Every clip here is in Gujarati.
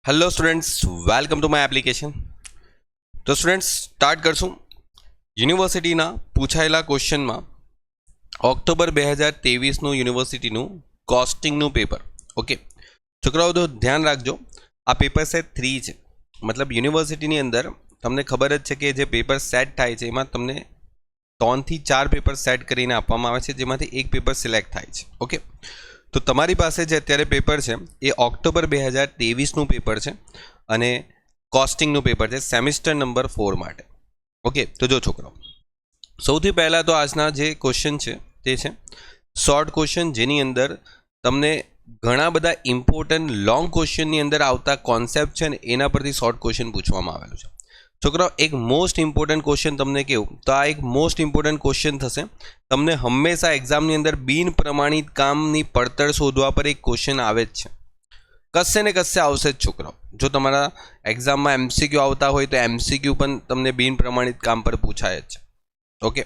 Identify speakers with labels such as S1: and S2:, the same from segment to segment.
S1: Hello students, welcome to my application. तो स्टूडेंट्स स्टार्ट करशूँ। यूनिवर्सिटीना पूछायेला क्वेश्चन में ऑक्टोबर 2023 यूनिवर्सिटीनु कॉस्टिंगनु पेपर। ओके छोकराओ तो ध्यान राखजो, आ पेपर सेट 3 है। मतलब यूनिवर्सिटी अंदर तमने खबर ज छे कि जे पेपर सेट थाय छे एमां तमने 3 થી 4 पेपर सेट करीने आपवामां आवे छे, जेमांथी एक पेपर सिलेक्ट थाय छे। ओके तो तमारी पासे जे अत्यारे पेपर है ये ऑक्टोबर 2023 पेपर है और कॉस्टिंग पेपर है सेमिस्टर नंबर 4 माटे। ओके तो जो छोकराओ सौथी पहला तो आजना जे क्वेश्चन है ते छे शॉर्ट क्वेश्चन, जेनी अंदर तमने घणा बधा इम्पोर्टન્ટ लॉन्ग क्वेश्चन अंदर आवता कॉन्सेप्ट है एना परथी शॉर्ट क्वेश्चन पूछवामां आवेलो छे। छोकराओ एक मोस्ट इम्पोर्टન્ટ क्वेश्चन तमने कहूँ तो आ एक मोस्ट इम्पोर्टન્ટ क्वेश्चन थशे। तमने हमेशा एक्जामनी अंदर बिन प्रमाणित कामनी पड़तर शोधवा पर एक क्वेश्चन आवे ज छे, कशे ने कशे आवशे छोकराओ। जो तमारा एक्जाम में एमसीक्यू आवता होय तो एमसीक्यू पण तमने बिन प्रमाणित काम पर पूछाय ज छे। ओके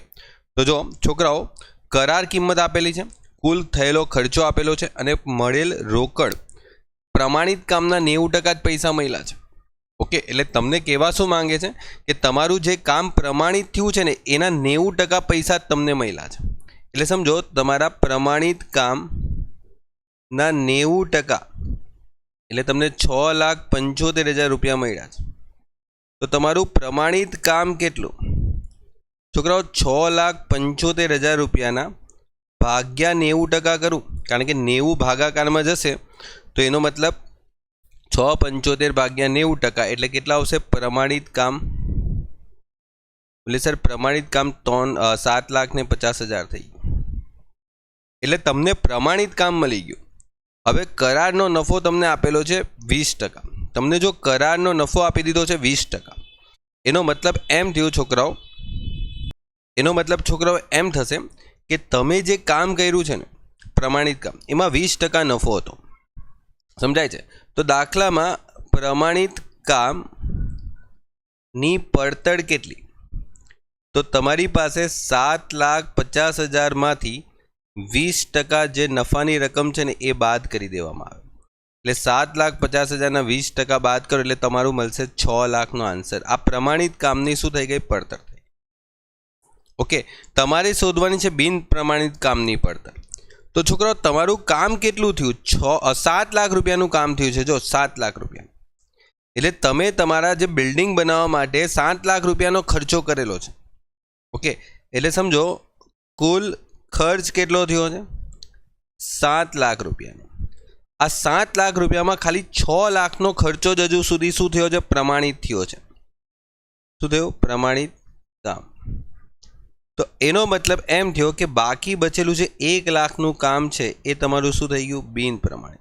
S1: तो जो छोकराओ करार किंमत आपेली छे, कुल थयेलो खर्चो आपेलो छे अने मळेल रोकड़ प्रमाणित कामना 90% ज पैसा मळ्या छे। ओके एटले तमने कहेवा शुं मांगे छे कि तमारुं जे काम प्रमाणित थयुं छे ने एना 90% पैसा तमने मळ्या छे। एटले समझो तमारा प्रमाणित काम ना 90% एटले तमने 6,75,000 रुपया मळ्या छे। तो तमारुं प्रमाणित काम केटलुं छोकराओ 6,75,000 रुपयाना भाग्या 90% करूँ, कारण के 90 भागाकार में जशे तो एनो मतलब 6,75 भाग्या 90% एटले केटला आवशे प्रमाणित काम। बोले सर प्रमाणित काम 7,50,000 थई गयुं, एटले तमने प्रमाणित काम मळी गयुं। हवे करारनो नफो तमने आपेलो छे 20%। तमने जो करारनो नफो आपी दीधो छे 20%, एनो मतलब एम थयुं छोकराओ, एनो मतलब छोकराओ एम थशे कि तमे जे काम कर्युं छे ने प्रमाणित काम एमां 20% नफो हतो। समझाय छे? तो दाखला में प्रमाणित काम नी पड़तड़ केटली, तो तमारी पासे 7,50,000 मांथी 20% जे नफानी रकम छे ने ए बाद करी देवामां आवे। एटले 7,50,000 ना 20% बाद करो एटले तमारुं मळशे 6 लाख नो आंसर। आ प्रमाणित कामनी शुं थई गई पड़तड़ थई। ओके तमारे शोधवानी छे बिन प्रमाणित कामनी पड़तड़। तो छोकराओ तमारुं काम केटलुं थयुं 7 लाख रुपयानुं काम थयुं छे। जो 7 लाख रुपया एटले तमे तमारा जे बिल्डिंग बनाववा माटे 7 लाख रुपयानो खर्चो करेलो छे। ओके एटले समझो कुल खर्च केटलो थयो छे 7 लाख रुपयानो। आ 7 लाख रुपयामां खाली 6 लाखनो खर्चो ज हजू सुधी शुं थयो छे प्रमाणित थयो छे। शुं थयुं? प्रमाणित काम। तो एनो मतलब एम थयो कि बाकी बचेलू जे 1 लाखनु काम छे ए तमारुं शुं थई गयुं बिन प्रमाणित।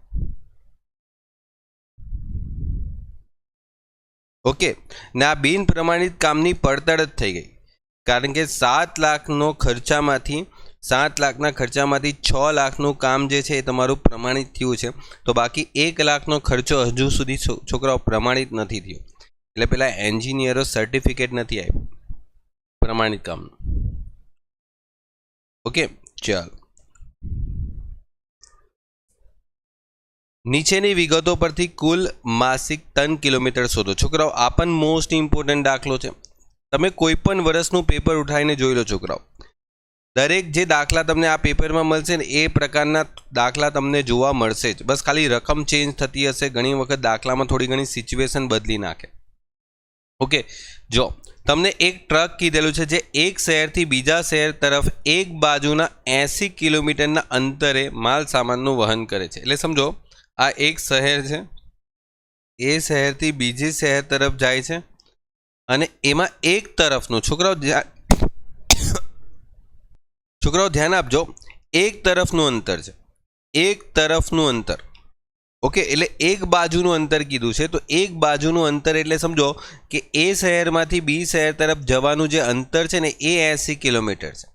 S1: ओके ने आ बिन प्रमाणित कामनी पड़तड़ ज थई गई, कारण के 7 लाखनो खर्चामांथी 7 लाखना खर्चामांथी 6 लाखनु काम जे छे ए तमारुं प्रमाणित थयुं छे। तो बाकी 1 लाखनो खर्चो हजू सुधी छोकराओ प्रमाणित नथी थयो। એટલે પેલા એન્જિનિયરો સર્ટિફિકેટ નથી આપ્યું પ્રમાણિત કામનું। ओके चलो नीचेनी विगतो परथी कुल मासिक टन किलोमीटर शोधो। छोकराओ आ पण मोस्ट इम्पोर्टન્ટ दाखलो छे। तमे कोईपण वर्षनुं पेपर उठाईने जोई लो छोकराओ, दरेक जे दाखला तमने आ पेपर में मळशे ने ए प्रकारना दाखला तमने जोवा मळशे ज। बस खाली रकम चेन्ज थती हशे, घणी वखत दाखलामां थोड़ी घणी सिच्युएशन बदली नाखे। ओके जो तमने एक ट्रक कीधेलुं छे जे एक शहर थी बीजा शहर तरफ एक बाजुना 80 किलोमीटर अंतरे माल सामाननुं वहन करे छे। एटले समझो आ एक शहर छे, ए शहर थी बीजे शहर तरफ जाय छे अने एमां एक तरफनुं छोकराओ ध्यान आपजो, एक तरफनुं अंतर छे, एक तरफनुं अंतर। ओके एटले एक बाजुनुं अंतर कीधुं छे, तो एक बाजुनुं अंतर एटले समझो कि ए शहेरमांथी बी शहेर तरफ जवानुं जे अंतर छे ने ए 80 किलोमीटर छे।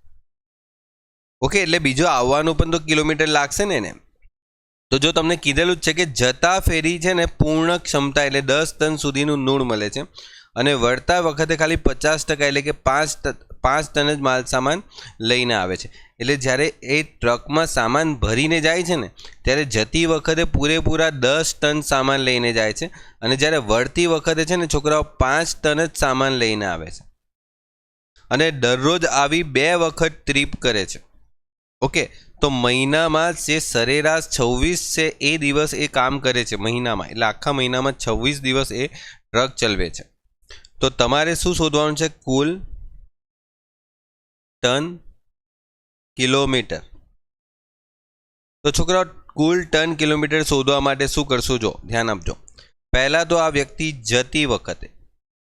S1: ओके एटले बीजो आववानुं पण तो किलोमीटर लागशे ने एने। तो जो तमने कीधेलुं ज छे कि जता फेरी छे ने पूर्ण क्षमता एटले 10 टन सुधीनुं नूण मळे छे अने वळता वखते खाली 50% एटले के 5 ટન જ માલ સામાન લઈને આવે છે. એટલે જ્યારે એ ટ્રકમાં સામાન ભરીને જાય છે ને ત્યારે જતી વખતે પૂરેપૂરા 10 ટન સામાન લઈને જાય છે અને જ્યારે વળતી વખતે છે ને છોકરાઓ 5 ટન જ સામાન લઈને આવે છે અને દરરોજ આવી 2 વખત ટ્રીપ કરે છે. ઓકે, તો મહિનામાં જે સરેરાશ 26 છે એ દિવસ એ કામ કરે છે મહિનામાં, એટલે આખા મહિનામાં 26 દિવસ એ ટ્રક ચલાવે છે. તો તમારે શું શોધવાનું છે? કુલ ટન કિલોમીટર. તો છોકરાઓ કુલ ટન કિલોમીટર શોધવા માટે શું કરશું? જો ધ્યાન આપજો. પહેલાં તો આ વ્યક્તિ જતી વખતે,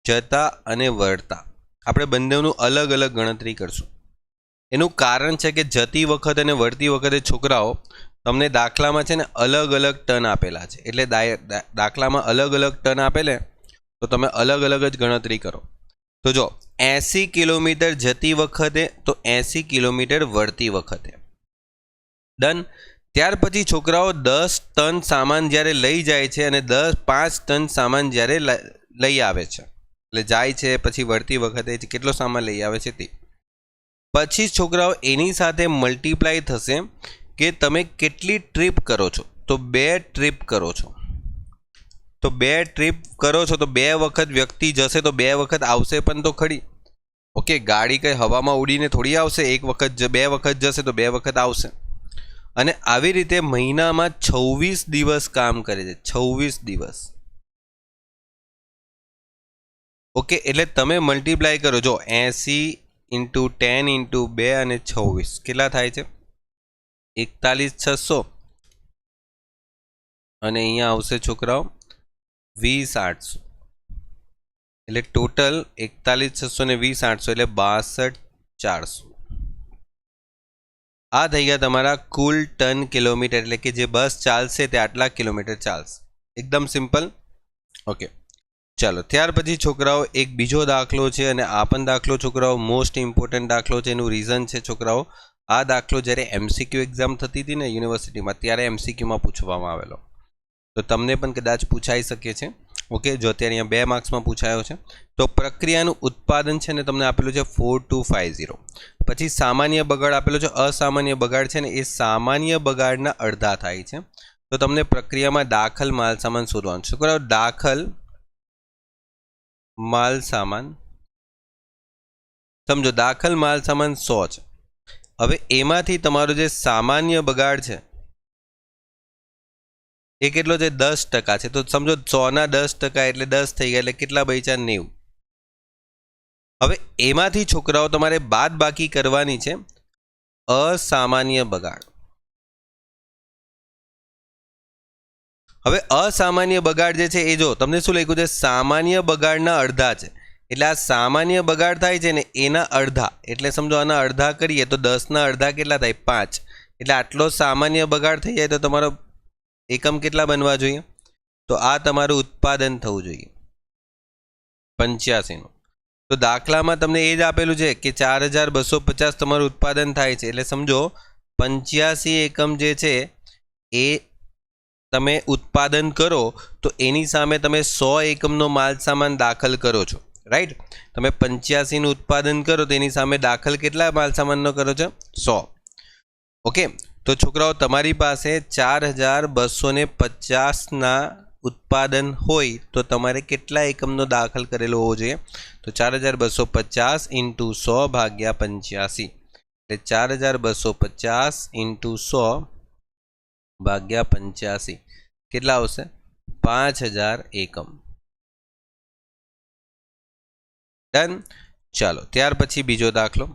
S1: જતા અને વળતા આપણે બંનેનું અલગ અલગ ગણતરી કરશું. એનું કારણ છે કે જતી વખત અને વળતી વખતે છોકરાઓ તમને દાખલામાં છે ને અલગ અલગ ટન આપેલા છે, એટલે દાખલામાં અલગ અલગ ટન આપેલે તો તમે અલગ અલગ જ ગણતરી કરો. તો જો 80 કિલોમીટર જતી વખતે તો 80 કિલોમીટર વળતી વખતે. ડન. ત્યાર પછી છોકરાઓ 10 ટન સામાન જ્યારે લઈ જાય છે અને 5 ટન સામાન જ્યારે લઈ આવે છે, એટલે જાય છે પછી વળતી વખતે કેટલો સામાન લઈ આવે છે તે પછી છોકરાઓ એની સાથે મલ્ટીપ્લાય થશે કે તમે કેટલી ટ્રીપ કરો છો. તો 2 ટ્રીપ કરો છો. તો 2 ટ્રીપ કરો છો તો 2 વખત વ્યક્તિ જશે તો 2 વખત આવશે પણ તો ખરી. ઓકે, ગાડી કંઈ હવામાં ઉડીને થોડી આવશે. 1 વખત 2 વખત જશે તો 2 વખત આવશે. અને આવી રીતે મહિનામાં 26 દિવસ કામ કરે છે. 26 દિવસ. ઓકે, એટલે તમે મલ્ટીપ્લાય કરો. જો 80 × 10 × 2 અને 26 કેટલા થાય છે? 41,600 અને અહીંયા આવશે છોકરાઓ 20,800. એટલે ટોટલ 41,600 ને 20,800 એટલે 62,400. આ થઈ ગયા તમારા કુલ ટન કિલોમીટર, એટલે કે જે બસ ચાલશે તે આટલા કિલોમીટર ચાલશે. એકદમ સિમ્પલ. ઓકે, ચાલો ત્યાર પછી છોકરાઓ એક બીજો દાખલો છે અને આ પણ દાખલો છોકરાઓ મોસ્ટ ઇમ્પોર્ટન્ટ દાખલો છે. એનું રીઝન છે છોકરાઓ, આ દાખલો જ્યારે MCQ એક્ઝામ થતી હતી ને યુનિવર્સિટીમાં ત્યારે MCQમાં પૂછવામાં આવેલો, તો તમને પણ કદાચ પૂછાઈ શકે છે. ઓકે, જો અત્યારે અહીંયા 2 માર્ક્સમાં પૂછાયો છે. તો પ્રક્રિયાનું ઉત્પાદન છે ને તમને આપેલું છે 4250. પછી સામાન્ય બગાડ આપેલો છે. અસામાન્ય બગાડ છે ને એ સામાન્ય બગાડના અડધા થાય છે. તો તમને પ્રક્રિયામાં દાખલ માલ સામાન શોધવાનું છે. છોકરાઓ દાખલ માલ સામાન સમજો, દાખલ માલ સામાન 100 છે. હવે એમાંથી તમારો જે સામાન્ય બગાડ છે એ કેટલો છે? 10% છે. તો સમજો 100 ના 10% એટલે 10 થઈ ગયા, એટલે કેટલા બચ્યા? 90. હવે એમાંથી છોકરાઓ તમારે બાદ બાકી કરવાની છે અસામાન્ય બગાડ. હવે અસામાન્ય બગાડ જે છે એ જો તમને શું લખ્યું છે? સામાન્ય બગાડના અડધા છે. એટલે આ સામાન્ય બગાડ થાય છે ને એના અડધા, એટલે સમજો આના અડધા કરીએ તો 10 ના અડધા કેટલા થાય? 5. એટલે આટલો સામાન્ય બગાડ થઈ જાય તો તમારો એકમ કેટલા બનવા જોઈએ? તો આ તમારું ઉત્પાદન થવું જોઈએ 85 નું. તો દાખલામાં તમને એ જ આપેલું છે કે 4250 તમારું ઉત્પાદન થાય છે. એટલે સમજો 85 એકમ જે છે એ તમે ઉત્પાદન કરો તો એની સામે તમે 100 એકમનો માલ સામાન દાખલ કરો છો. રાઈટ? તમે 85 નું ઉત્પાદન કરો તો એની સામે દાખલ કેટલા માલ સામાનનો કરો છો? 100. ઓકે, તો છોકરાઓ તમારી પાસે 4250 ના ઉત્પાદન હોય તો તમારે કેટલા એકમનો દાખલ કરેલો હોવો જોઈએ? તો 4250 × 100 ભાગ્યા 85, એટલે 4250 × 100 ભાગ્યા 85 કેટલા આવશે? 5000 એકમ. ડન. ચાલો ત્યાર પછી બીજો દાખલો.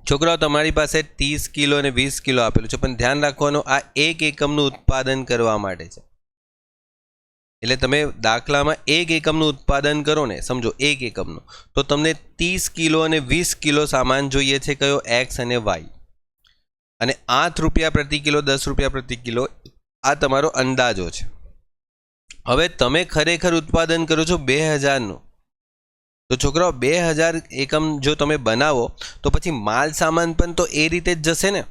S1: છોકરાઓ તમારી પાસે 30 કિલો અને 20 કિલો આપેલું છે, પણ ધ્યાન રાખવાનું આ 1 એકમનું ઉત્પાદન કરવા માટે છે. એટલે તમે દાખલામાં 1 એકમનું ઉત્પાદન કરો ને, સમજો 1 એકમનું, તો તમને 30 કિલો અને 20 કિલો સામાન જોઈએ છે. કયો? X અને Y. અને 8 રૂપિયા પ્રતિ કિલો, 10 રૂપિયા પ્રતિ કિલો આ તમારો અંદાજો છે. હવે તમે ખરેખર ઉત્પાદન કરો છો 2000નું. તો છોકરાઓ 2000 એકમ જો તમે બનાવો તો પછી માલ સામાન પણ તો એ રીતે જ જશે ને.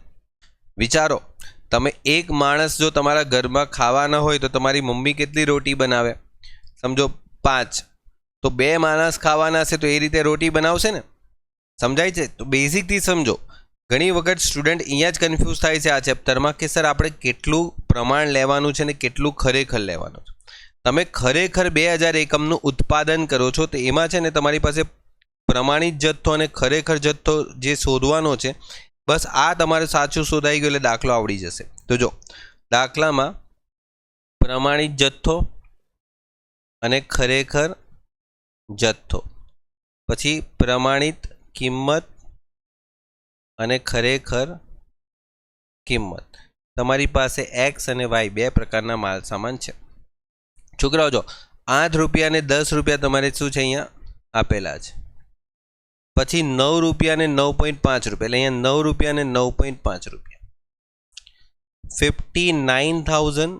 S1: વિચારો, તમે એક માણસ જો તમારા ઘરમાં ખાવાના હોય તો તમારી મમ્મી કેટલી રોટી બનાવે? સમજો 5. તો 2 માણસ ખાવાના હશે તો એ રીતે રોટી બનાવશે ને. સમજાય છે? તો બેઝિકથી સમજો. ઘણી વખત સ્ટુડન્ટ અહીંયા જ કન્ફ્યુઝ થાય છે આ ચેપ્ટરમાં કે સર આપણે કેટલું પ્રમાણ લેવાનું છે ને કેટલું ખરેખર લેવાનું છે. તમે ખરેખર 2000 એકમનું ઉત્પાદન કરો છો તો એમાં છે ને તમારી પાસે પ્રમાણિત જથ્થો અને ખરેખર જથ્થો જે શોધવાનો છે, બસ આ તમારે સાચું શોધાઈ ગયું એટલે દાખલો આવડી જશે. તો જો દાખલામાં પ્રમાણિત જથ્થો અને ખરેખર જથ્થો, પછી પ્રમાણિત કિંમત અને ખરેખર કિંમત. તમારી પાસે એક્સ અને વાય બે પ્રકારના માલ સામાન છે. છોકરાઓ જો 8 રૂપિયા અને 10 રૂપિયા તમારે શું છે અહીંયા આપેલા છે. પછી 9 રૂપિયા અને 9.5 રૂપિયા, એટલે અહીંયા 9 રૂપિયા અને 9.5 રૂપિયા, 59,000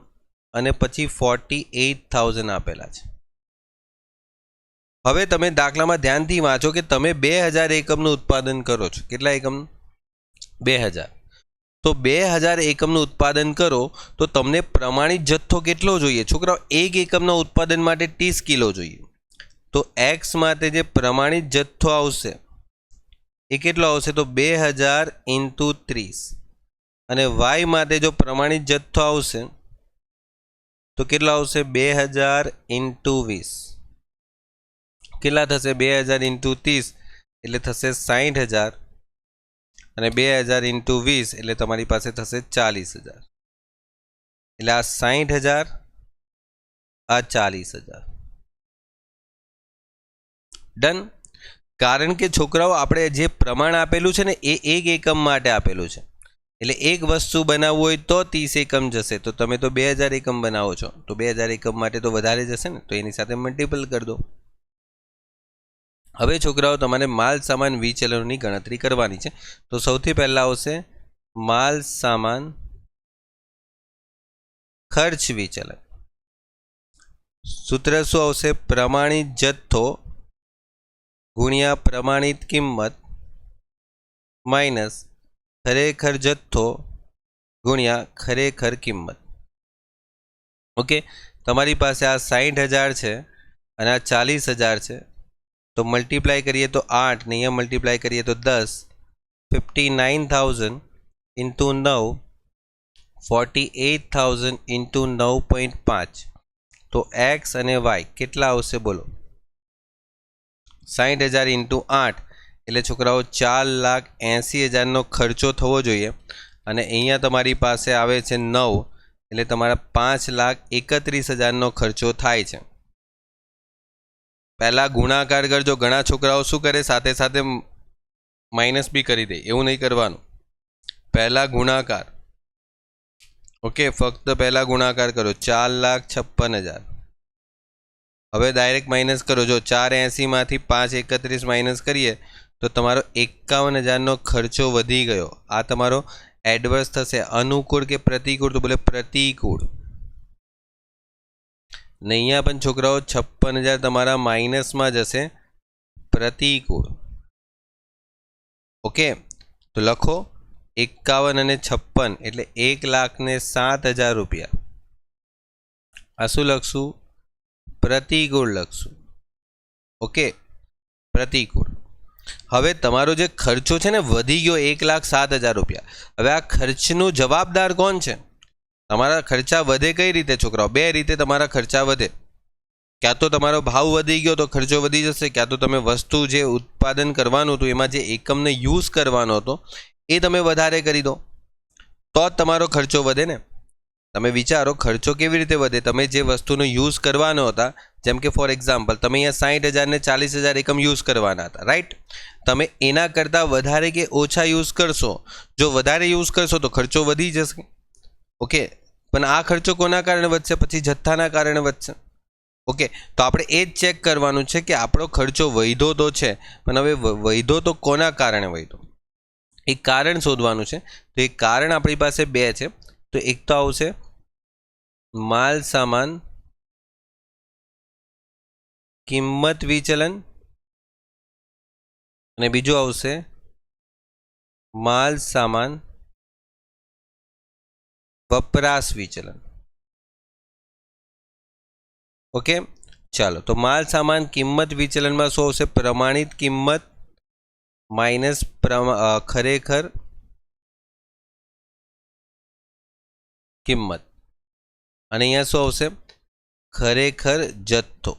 S1: અને પછી 48,000 આપેલા છે. હવે તમે દાખલામાં ધ્યાનથી વાંચો કે તમે 2000 એકમનું ઉત્પાદન કરો છો. કેટલા એકમનું? 2000. તો 2000 એકમનું ઉત્પાદન કરો તો તમને પ્રમાણિત જથ્થો કેટલો જોઈએ? છોકરાઓ એક એકમના ઉત્પાદન માટે 30 કિલો જોઈએ. તો એક્સ માટે જે પ્રમાણિત જથ્થો આવશે એ કેટલો આવશે? તો 2000 × 30. અને વાય માટે જો પ્રમાણિત જથ્થો આવશે તો કેટલો આવશે? 2000 × 20. કેટલા થશે? 2000 × 30 એટલે થશે 60,000 અને 2000 × 20 એટલે તમારી પાસે થશે 40,000. એટલે આ 60,000, આ 40,000. ડન. કારણ કે છોકરાઓ આપણે જે પ્રમાણ આપેલું છે ને એ એક એકમ માટે આપેલું છે. એટલે એક વસ્તુ બનાવવું હોય તો 30 એકમ જશે. તો તમે તો 2000 એકમ બનાવો છો તો 2000 એકમ માટે તો વધારે જશે ને, તો એની સાથે મલ્ટિપલ કરી દો. હવે છોકરાઓ તમારે માલ સામાન વિચલનોની ગણતરી કરવાની છે. તો સૌથી પહેલા આવશે માલ સામાન ખર્ચ વિચલન. સૂત્ર શું આવશે? પ્રમાણિત જથ્થો ગુણ્યા પ્રમાણિત કિંમત માઇનસ ખરેખર જથ્થો ગુણ્યા ખરેખર કિંમત. ઓકે, તમારી પાસે આ 60,000 છે અને આ 40,000 છે. તો મલ્ટીપ્લાય કરીએ તો 8 ને અહીંયા મલ્ટીપ્લાય કરીએ તો 10. 59,000 × 9, 48,000 × 9.5. તો એક્સ અને વાય કેટલા આવશે બોલો? 60,000 × 8 એટલે છોકરાઓ 4,80,000નો ખર્ચો થવો જોઈએ. અને અહીંયા તમારી પાસે આવે છે 9 એટલે તમારા 5,31,000નો ખર્ચો થાય છે. પહેલાં ગુણાકાર કરજો. ઘણા છોકરાઓ શું કરે? સાથે સાથે માઇનસ બી કરી દે. એવું નહીં કરવાનું. પહેલાં ગુણાકાર. ઓકે, ફક્ત પહેલાં ગુણાકાર કરો. 4,56,000. હવે ડાયરેક્ટ માઇનસ કરો. જો 480માંથી 531 માઇનસ કરીએ તો તમારો 51,000નો ખર્ચો વધી ગયો. આ તમારો એડવર્સ થશે. અનુકૂળ કે પ્રતિકૂળ? તો બોલે પ્રતિકૂળ. ને અહીંયા પણ છોકરાઓ 56,000 તમારા માઇનસમાં જશે, પ્રતિકૂળ. ઓકે, તો લખો 51 અને 56 એટલે 1,07,000 રૂપિયા. આ શું લખશું? પ્રતિકૂળ લખશું. ઓકે, પ્રતિકૂળ. હવે તમારો જે ખર્ચો છે ને વધી ગયો 1,07,000 રૂપિયા. હવે આ ખર્ચનો જવાબદાર કોણ છે? તમારા ખર્ચા વધે કઈ રીતે છોકરાઓ? બે રીતે તમારા ખર્ચા વધે. ક્યાં તો તમારો ભાવ વધી ગયો તો ખર્ચો વધી જશે, ક્યાં તો તમે વસ્તુ જે ઉત્પાદન કરવાનું હતું એમાં જે એકમને યુઝ કરવાનો હતો એ તમે વધારે કરી દો તો જ તમારો ખર્ચો વધે ને. તમે વિચારો ખર્ચો કેવી રીતે વધે? તમે જે વસ્તુનો યુઝ કરવાનો હતા, જેમ કે ફોર એક્ઝામ્પલ તમે અહીંયા 60,000 ને 40,000 એકમ યુઝ કરવાના હતા, રાઈટ? તમે એના કરતાં વધારે કે ઓછા યુઝ કરશો. જો વધારે યુઝ કરશો તો ખર્ચો વધી જશે. ઓકે, પણ આ ખર્ચો કોના કારણે વધશે? પછી જથ્થાના કારણે વધશે. ઓકે, તો આપણે એ જ ચેક કરવાનું છે કે આપણો ખર્ચો વધ્યો તો છે, પણ હવે વધ્યો તો કોના કારણે વધ્યો? એક કારણ શોધવાનું છે. તો એક કારણ આપણી પાસે બે છે. તો એક તો આવશે માલ સામાન કિંમત વિચલન અને બીજું આવશે માલ સામાન વપરાશ વિચલન. ઓકે, ચાલો. તો માલ સામાન કિંમત વિચલનમાં શું આવશે? પ્રમાણિત કિંમત માઇનસ ખરેખર કિંમત, અને અહીંયા શું આવશે? ખરેખર જથ્થો.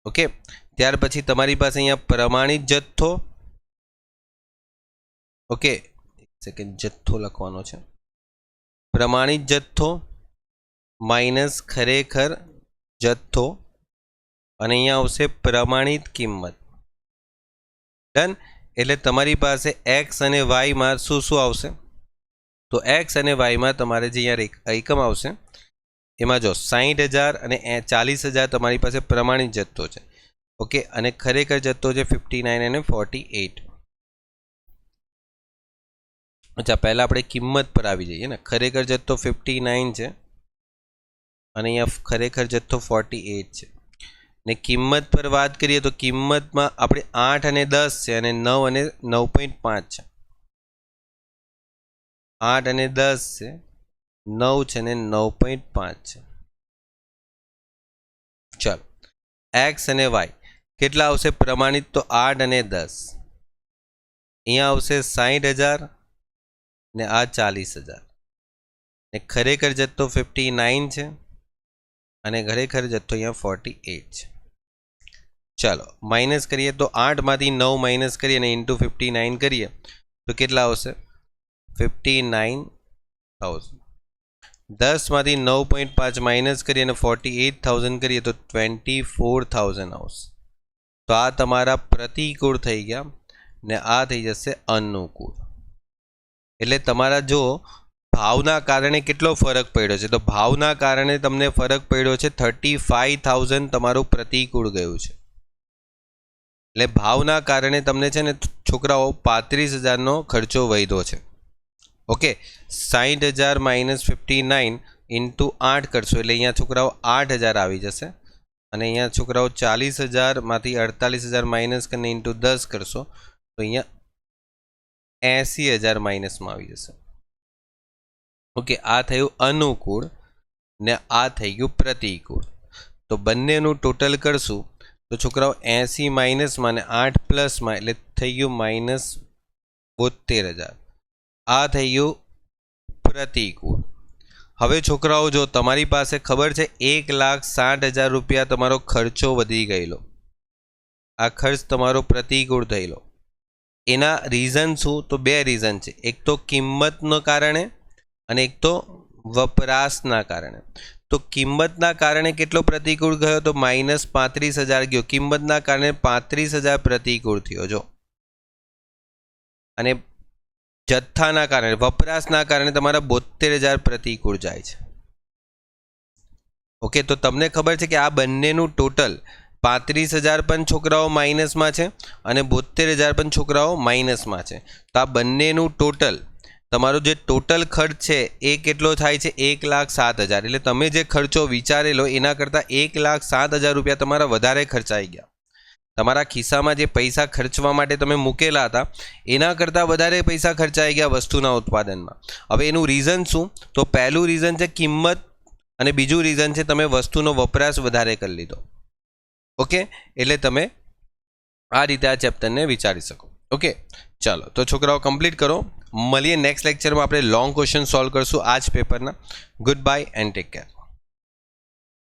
S1: ઓકે, ત્યાર પછી તમારી પાસે અહીંયા પ્રમાણિત જથ્થો. ઓકે, એક સેકન્ડ, જથ્થો લખવાનો છે. પ્રમાણિત જથ્થો માઇનસ ખરેખર જથ્થો, અને અહીંયા આવશે પ્રમાણિત કિંમત. ડન. એટલે તમારી પાસે એક્સ અને વાયમાં શું શું આવશે? તો એક્સ અને વાયમાં તમારે જે અહીંયા એકમ આવશે એમાં જો 60,000 અને 40,000 તમારી પાસે પ્રમાણિત જથ્થો છે. ઓકે, અને ખરેખર જથ્થો છે 59 અને 48. અચ્છા, પહેલાં આપણે કિંમત પર આવી જઈએ ને. ખરેખર જથ્થો 59 છે અને અહીંયા ખરેખર જથ્થો 48 છે. ને કિંમત પર વાત કરીએ તો કિંમતમાં આપણે 8 અને 10 છે, અને 9 અને 9.5 છે. 8 અને 10 છે, 9 છે ને 9.5 છે. ચાલો, એક્સ અને વાય કેટલા આવશે પ્રમાણિત? તો 8 અને 10. અહીંયા આવશે 60,000 ને આ 40,000. ને ખરેખર જથ્થો 59 છે અને ખરેખર જથ્થો અહીંયા 48 છે. ચાલો માઇનસ કરીએ તો 8માંથી 9 માઇનસ કરીએ અને ઇન્ટુ 59 કરીએ તો કેટલા આવશે? 59,000. 10માંથી 9.5 માઇનસ કરીએ અને 48,000 કરીએ તો 24,000 આવશે. તો આ તમારા પ્રતિકૂળ થઈ ગયા ને આ થઈ જશે અનુકૂળ. એટલે તમારા જો ભાવના કારણે કેટલો ફરક પડ્યો છે? તો ભાવના કારણે તમને ફરક પડ્યો છે 35,000 તમારું પ્રતિકૂળ ગયું છે. એટલે ભાવના કારણે તમને છે ને છોકરાઓ 35,000નો ખર્ચો વધ્યો છે. ઓકે, 60,000 માઇનસ 59 ઇન્ટુ 8 કરશો એટલે અહીંયા છોકરાઓ 8,000 આવી જશે. અને અહીંયા છોકરાઓ 40,000માંથી 48,000 માઇનસ કરીને ઇન્ટુ 10 કરશો તો અહીંયા 80,000 માઇનસમાં આવી જશે. ઓકે, આ થયું અનુકૂળ ને આ થઈ ગયું પ્રતિકૂળ. તો બંનેનું ટોટલ કરશું તો છોકરાઓ 80 માઇનસમાં ને 8 પ્લસમાં એટલે થઈ ગયું માઇનસ 72,000. આ થઈ ગયું પ્રતિકૂળ. હવે છોકરાઓ જો તમારી પાસે ખબર છે 1,60,000 રૂપિયા તમારો ખર્ચો વધી ગયેલો, આ ખર્ચ તમારો પ્રતિકૂળ થયેલો. એના રીઝન શું? તો બે રીઝન છે. એક તો કિંમતના કારણે અને એક તો વપરાશના કારણે. તો કિંમતના કારણે કેટલો પ્રતિકૂળ ગયો? તો માઇનસ 35,000 ગયો. કિંમતના કારણે 35,000 પ્રતિકૂળ થયો જો. અને જથ્થાના કારણે વપરાશના કારણે તમારા 72,000 પ્રતિકૂળ જાય છે. ઓકે, તો તમને ખબર છે કે આ બંનેનું ટોટલ 35,000 પણ છોકરાઓ માઇનસમાં છે અને 72,000 પણ છોકરાઓ માઇનસમાં છે. તો આ બંનેનું ટોટલ તમારો જે ટોટલ ખર્ચ છે એ કેટલો થાય છે? 1,07,000. એટલે તમે જે ખર્ચો વિચારેલો એના કરતાં 1,07,000 રૂપિયા તમારા વધારે ખર્ચાઈ ગયા. તમારા ખિસ્સામાં જે પૈસા ખર્ચવા માટે તમે મૂકેલા હતા એના કરતાં વધારે પૈસા ખર્ચાઈ ગયા વસ્તુના ઉત્પાદનમાં. હવે એનું રીઝન શું? તો પહેલું રીઝન છે કિંમત અને બીજું રીઝન છે તમે વસ્તુનો વપરાશ વધારે કરી લીધો. ઓકે, એટલે તમે આ રીતે આ ચેપ્ટરને વિચારી શકો. ઓકે, ચાલો તો છોકરાઓ કમ્પ્લીટ કરો. મળીએ નેક્સ્ટ લેક્ચરમાં. આપણે લોંગ ક્વેશ્ચન સોલ્વ કરશું આ જ પેપરના. Good bye and take care.